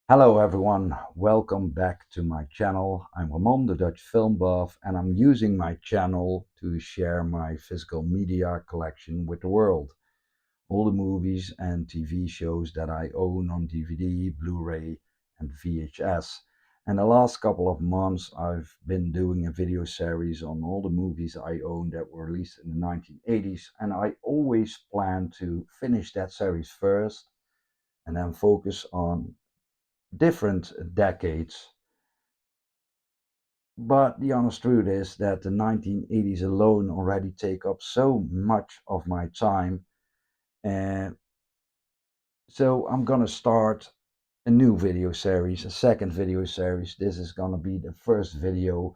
Hello everyone, welcome back to my channel. I'm Ramon, the Dutch film buff, and I'm using my channel to share my physical media collection with the world. All the movies and TV shows that I own on DVD, Blu-ray and VHS. And the last couple of months I've been doing a video series on all the movies I own that were released in the 1980s, and I always plan to finish that series first and then focus on different decades. But the honest truth is that the 1980s alone already take up so much of my time. And so I'm gonna start a new video series, a second video series. This is gonna be the first video,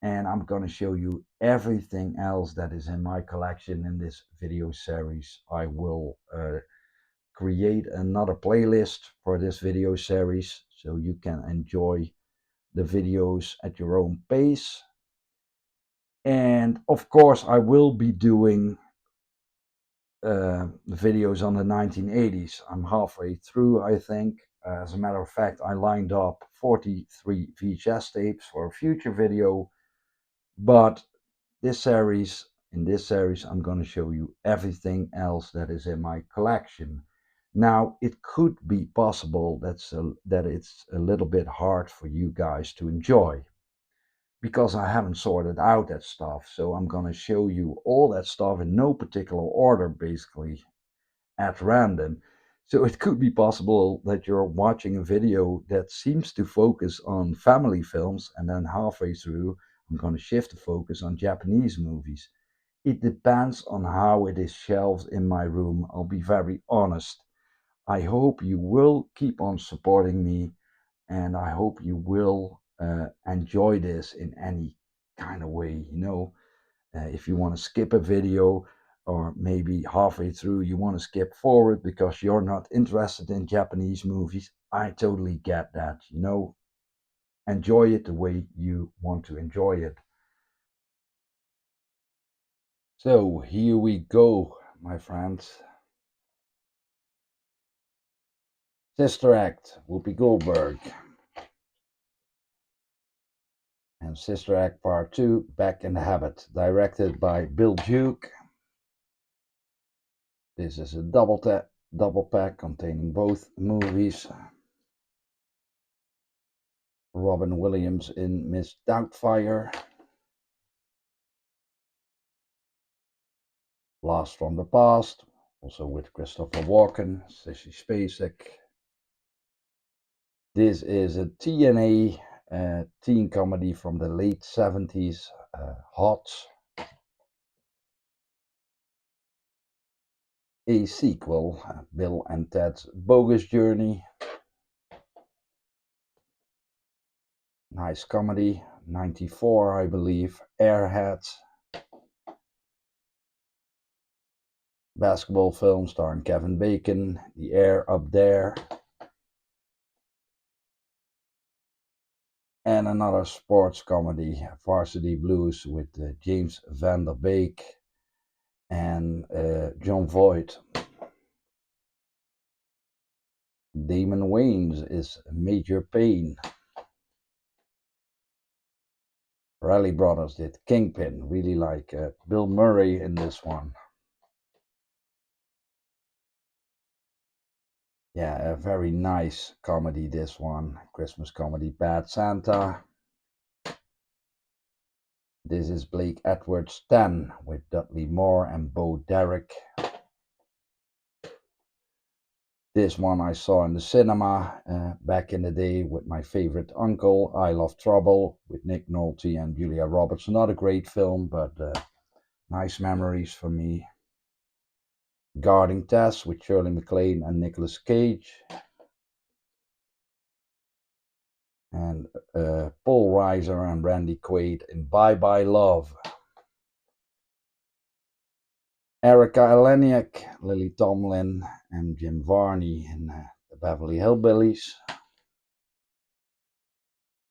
and I'm gonna show you everything else that is in my collection in this video series. I will create another playlist for this video series so you can enjoy the videos at your own pace. And of course, I will be doing videos on the 1980s. I'm halfway through, I think. As a matter of fact, I lined up 43 VHS tapes for a future video. But in this series, I'm going to show you everything else that is in my collection. Now, it could be possible that it's a little bit hard for you guys to enjoy, because I haven't sorted out that stuff. So I'm going to show you all that stuff in no particular order, basically at random. So it could be possible that you're watching a video that seems to focus on family films, and then halfway through, I'm going to shift the focus on Japanese movies. It depends on how it is shelved in my room, I'll be very honest. I hope you will keep on supporting me, and I hope you will enjoy this in any kind of way. If you want to skip a video, or maybe halfway through you want to skip forward because you're not interested in Japanese movies, I totally get that. Enjoy it the way you want to enjoy it. So here we go, my friends. Sister Act, Whoopi Goldberg. And Sister Act Part 2, Back in the Habit, directed by Bill Duke. This is a double pack containing both movies. Robin Williams in Miss Doubtfire. Blast from the Past, also with Christopher Walken, Sissy Spacek. This is a TNA teen comedy from the late 70s, Hot. A sequel, Bill and Ted's Bogus Journey. Nice comedy, 94 I believe. Airhead. Basketball film starring Kevin Bacon, The Air Up There. And another sports comedy, Varsity Blues, with James Van Der Beek and John Voight. Damon Wayans is Major Payne. Rally Brothers did Kingpin, really like Bill Murray in this one. Yeah, a very nice comedy, this one. Christmas comedy, Bad Santa. This is Blake Edwards 10 with Dudley Moore and Bo Derek. This one I saw in the cinema back in the day with my favorite uncle, I Love Trouble, with Nick Nolte and Julia Roberts. Not a great film, but nice memories for me. Guarding Tess with Shirley MacLaine and Nicolas Cage. And Paul Reiser and Randy Quaid in Bye Bye Love. Erica Eleniak, Lily Tomlin and Jim Varney in the Beverly Hillbillies.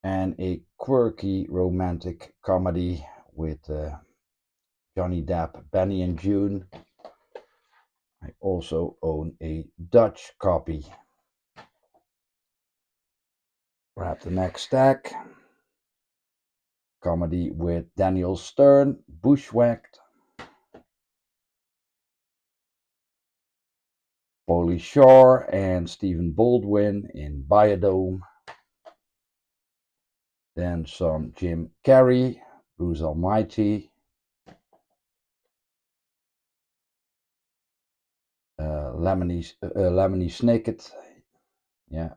And a quirky romantic comedy with Johnny Depp, Benny and June. I also own a Dutch copy. Grab the next stack. Comedy with Daniel Stern, Bushwhacked. Pauly Shore and Stephen Baldwin in Biodome. Then some Jim Carrey, Bruce Almighty. Lemony Snicket. Yeah.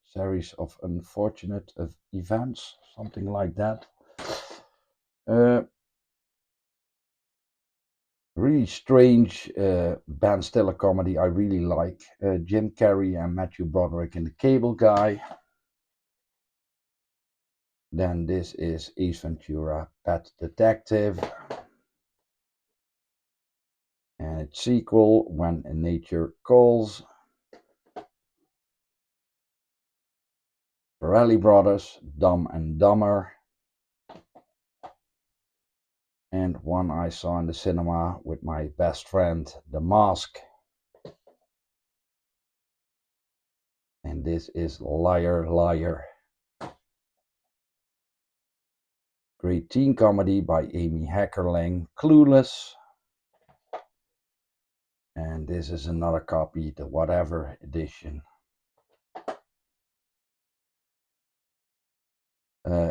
Series of unfortunate events, something like that. Really strange Ben Stiller comedy I really like. Jim Carrey and Matthew Broderick in The Cable Guy. Then this is Ace Ventura, Pet Detective. And its sequel, When Nature Calls. Farrelly Brothers, Dumb and Dumber. And one I saw in the cinema with my best friend, The Mask. And this is Liar Liar. Great teen comedy by Amy Heckerling, Clueless. And this is another copy, the Whatever edition.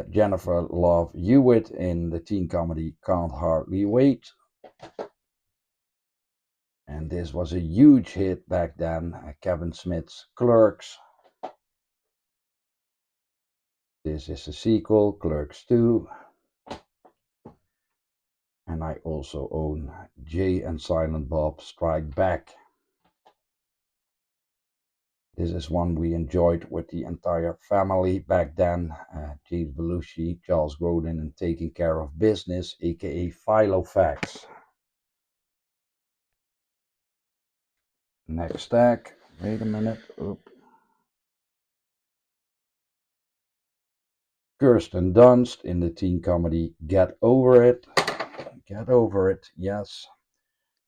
Jennifer Love Hewitt in the teen comedy Can't Hardly Wait. And this was a huge hit back then, Kevin Smith's Clerks. This is a sequel, Clerks 2. And I also own Jay and Silent Bob Strike Back. This is one we enjoyed with the entire family back then. James Belushi, Charles Grodin, and Taking Care of Business, aka Filofax. Next stack. Wait a minute. Oop. Kirsten Dunst in the teen comedy Get Over It. Get Over It, yes.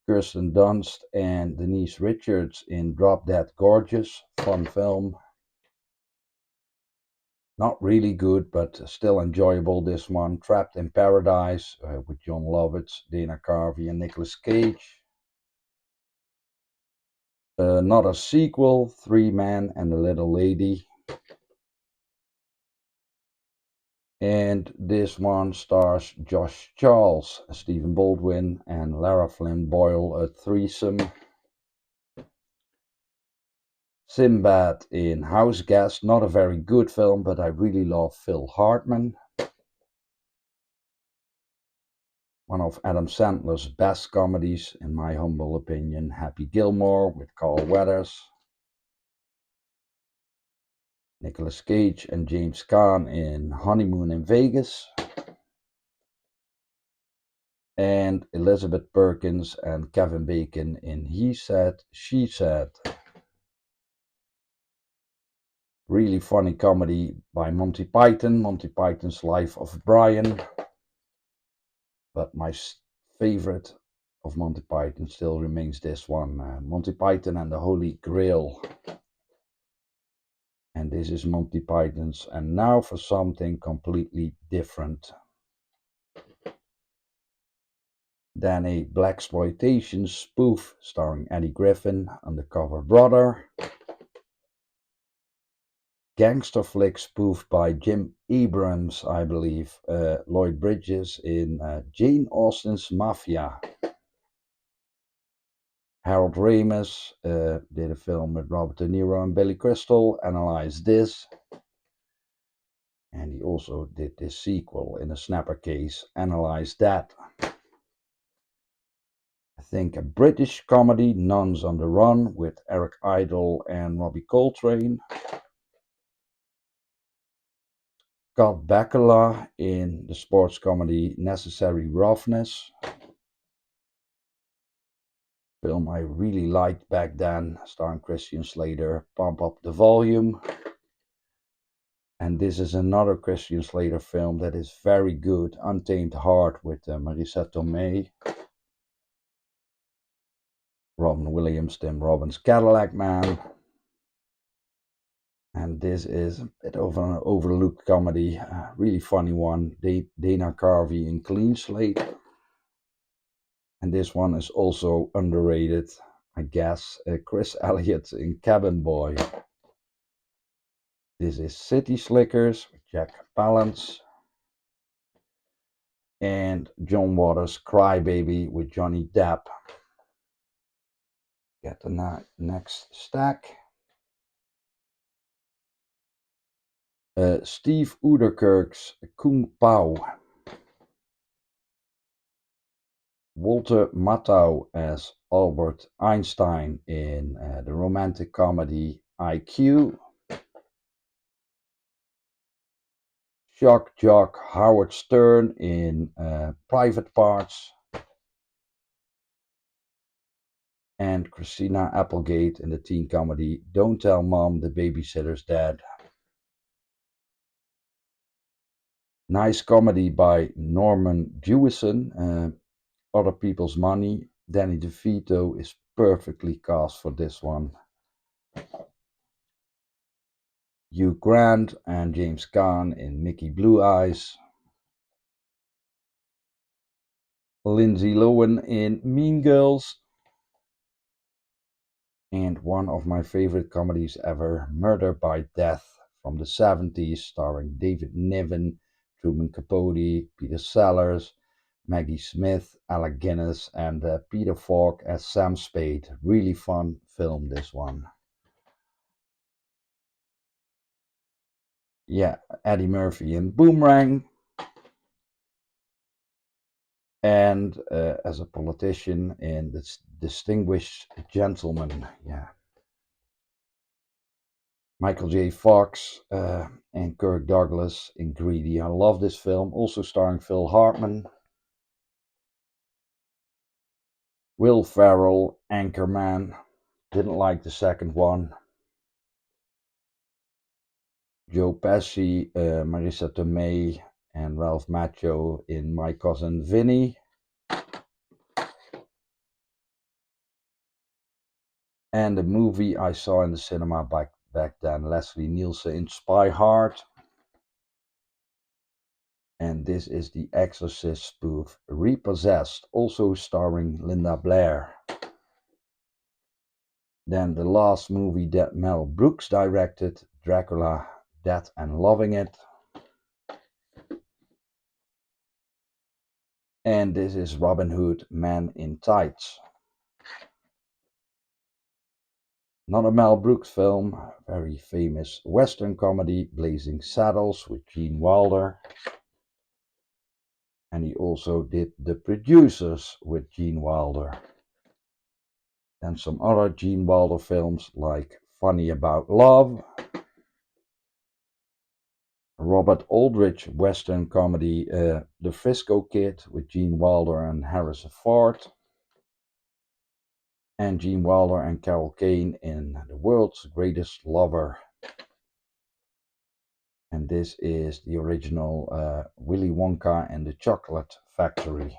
Kirsten Dunst and Denise Richards in Drop Dead Gorgeous. Fun film. Not really good, but still enjoyable, this one. Trapped in Paradise with John Lovitz, Dana Carvey, and Nicolas Cage. Not a sequel, Three Men and a Little Lady. And this one stars Josh Charles, Stephen Baldwin, and Lara Flynn Boyle, a threesome. Sinbad in House Guest, not a very good film, but I really love Phil Hartman. One of Adam Sandler's best comedies, in my humble opinion, Happy Gilmore with Carl Weathers. Nicolas Cage and James Caan in Honeymoon in Vegas. And Elizabeth Perkins and Kevin Bacon in He Said, She Said. Really funny comedy by Monty Python, Monty Python's Life of Brian. But my favorite of Monty Python still remains this one, Monty Python and the Holy Grail. And this is Monty Python's And Now for Something Completely Different. Then a blaxploitation spoof starring Eddie Griffin, Undercover Brother. Gangster flick spoof by Jim Abrams, I believe. Lloyd Bridges in Jane Austen's Mafia. Harold Ramis did a film with Robert De Niro and Billy Crystal, Analyze This. And he also did this sequel in a snapper case, Analyze That. I think a British comedy, Nuns on the Run, with Eric Idle and Robbie Coltrane. Scott Bakula in the sports comedy Necessary Roughness. Film I really liked back then, starring Christian Slater, Pump Up the Volume. And this is another Christian Slater film that is very good, Untamed Heart with Marisa Tomei. Robin Williams, Tim Robbins, Cadillac Man. And this is a bit of an overlooked comedy, really funny one. Dana Carvey in Clean Slate. And this one is also underrated, I guess. Chris Elliott in Cabin Boy. This is City Slickers with Jack Palance. And John Waters' Crybaby with Johnny Depp. Get the next stack. Steve Ouderkirk's Kung Pao. Walter Matthau as Albert Einstein in the romantic comedy IQ. Shock Jock Howard Stern in Private Parts. And Christina Applegate in the teen comedy Don't Tell Mom the Babysitter's Dead. Nice comedy by Norman Jewison, Other People's Money. Danny DeVito is perfectly cast for this one. Hugh Grant and James Caan in Mickey Blue Eyes. Lindsay Lohan in Mean Girls. And one of my favorite comedies ever, Murder by Death from the 70s, starring David Niven, Truman Capote, Peter Sellers, Maggie Smith, Alec Guinness, and Peter Falk as Sam Spade. Really fun film, this one. Yeah, Eddie Murphy in Boomerang. And as a politician in this Distinguished Gentleman. Yeah. Michael J. Fox and Kirk Douglas in Greedy. I love this film. Also starring Phil Hartman. Will Ferrell, Anchorman. Didn't like the second one. Joe Pesci, Marissa Tomei, and Ralph Macchio in My Cousin Vinny. And the movie I saw in the cinema back then, Leslie Nielsen in Spy Hard. And this is the Exorcist spoof, Repossessed, also starring Linda Blair. Then the last movie that Mel Brooks directed, Dracula, Dead and Loving It. And this is Robin Hood, Man in Tights. Not a Mel Brooks film, very famous Western comedy, Blazing Saddles with Gene Wilder. And he also did The Producers with Gene Wilder. And some other Gene Wilder films like Funny About Love, Robert Aldrich Western comedy The Frisco Kid with Gene Wilder and Harrison Ford, and Gene Wilder and Carol Kane in The World's Greatest Lover. And this is the original Willy Wonka and the Chocolate Factory.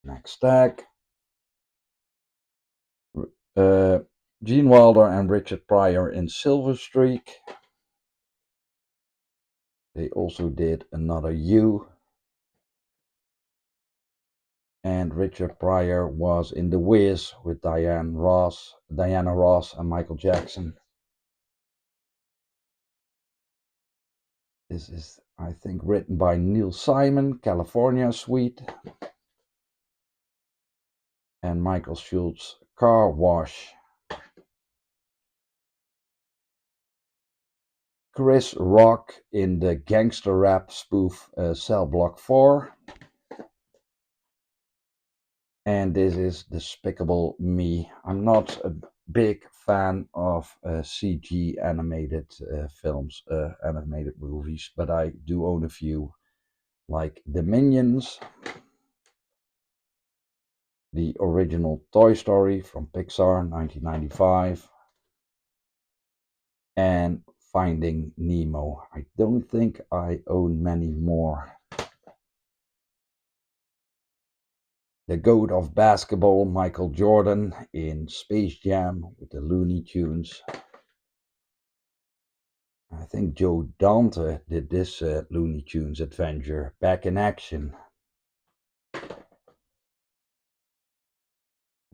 Next stack. Gene Wilder and Richard Pryor in Silver Streak. They also did Another You. And Richard Pryor was in The Wiz with Diana Ross and Michael Jackson. This is, I think, written by Neil Simon, California Suite. And Michael Schultz, Car Wash. Chris Rock in the gangster rap spoof Cell Block 4. And this is Despicable Me. I'm not a big fan of CG animated films, animated movies, but I do own a few, like The Minions, the original Toy Story from Pixar, 1995, and Finding Nemo. I don't think I own many more. the GOAT of basketball, Michael Jordan, in Space Jam with the Looney Tunes. I think Joe Dante did this Looney Tunes adventure back in action.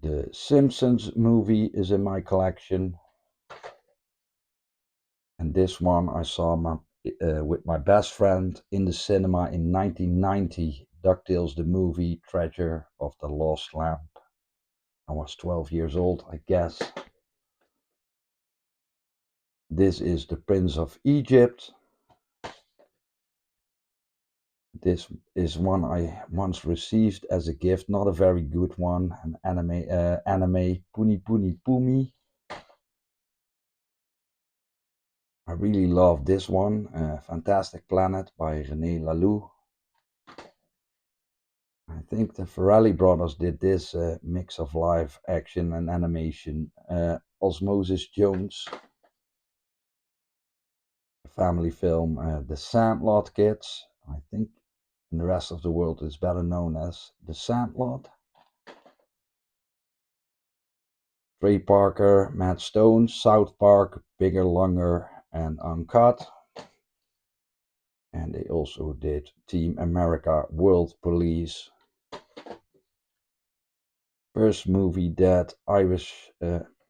The Simpsons movie is in my collection. And this one I saw with my best friend in the cinema in 1990. DuckTales the movie, Treasure of the Lost Lamp. I was 12 years old, I guess. This is the Prince of Egypt. This is one I once received as a gift, not a very good one, an anime Puni Puni Pumi. I really love this one, Fantastic Planet by René Laloux. I think the Farrelly brothers did this mix of live action and animation. Osmosis Jones, a family film. The Sandlot Kids, I think in the rest of the world is better known as The Sandlot. Trey Parker, Matt Stone, South Park, Bigger, Longer, and Uncut. And they also did Team America World Police. First movie that Irish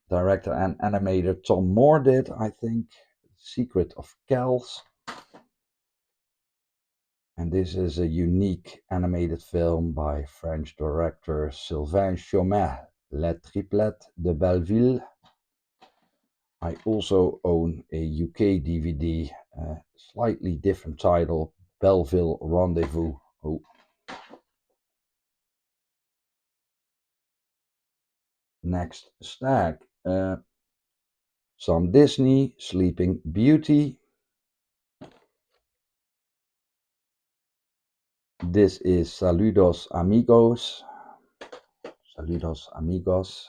director and animator Tom Moore did, I think, Secret of Kells. And this is a unique animated film by French director Sylvain Chomet, Les Triplettes de Belleville. I also own a UK DVD, slightly different title, Belleville Rendezvous. Oh. Next stack. Some Disney, Sleeping Beauty. This is Saludos Amigos. Saludos Amigos.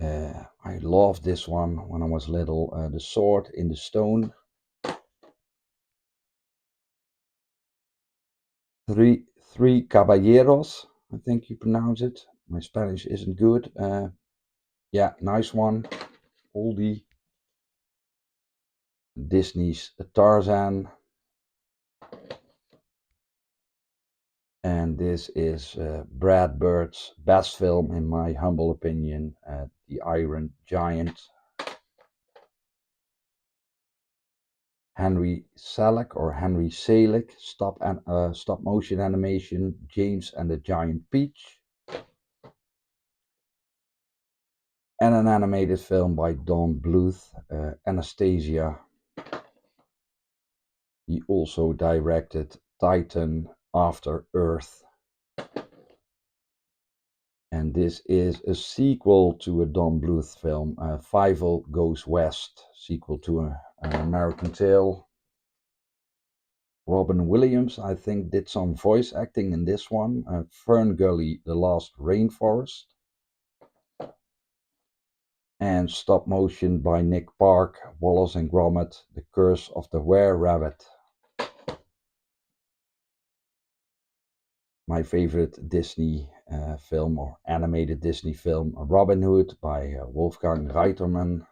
I loved this one when I was little. The Sword in the Stone. Three Caballeros, I think you pronounce it. My Spanish isn't good. Yeah, nice one. Oldie. Disney's Tarzan. And this is Brad Bird's best film, in my humble opinion, The Iron Giant. Henry Selick, stop motion animation, James and the Giant Peach. And an animated film by Don Bluth, Anastasia. He also directed Titan, After Earth. And this is a sequel to a Don Bluth film, Fievel Goes West, sequel to an American Tale. Robin Williams, I think, did some voice acting in this one. Fern Gully, The Last Rainforest. And stop motion by Nick Park, Wallace and Gromit, The Curse of the Were-Rabbit. My favorite Disney film, or animated Disney film, Robin Hood by Wolfgang Reitermann.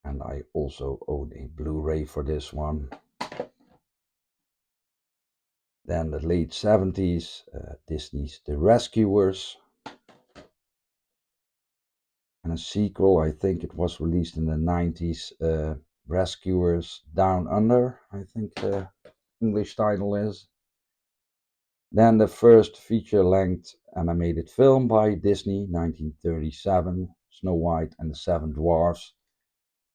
And I also own a Blu-ray for this one. Then the late 70s, Disney's The Rescuers. And a sequel, I think it was released in the 90s, Rescuers Down Under, I think the English title is. Then the first feature-length animated film by Disney, 1937, Snow White and the Seven Dwarfs,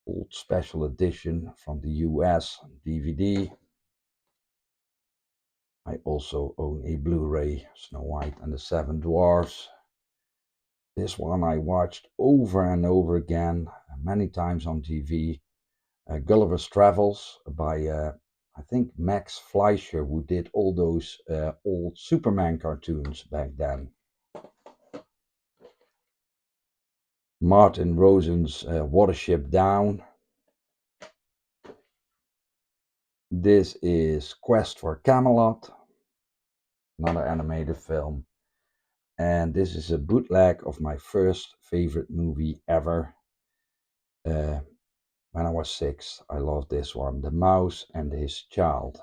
old special edition from the US DVD. I also own a Blu-ray, Snow White and the Seven Dwarfs. This one I watched over and over again, many times on TV. Gulliver's Travels by, I think, Max Fleischer, who did all those old Superman cartoons back then. Martin Rosen's Watership Down. This is Quest for Camelot. another animated film. And this is a bootleg of my first favorite movie ever. Uh, when I was 6, I loved this one, The Mouse and His Child.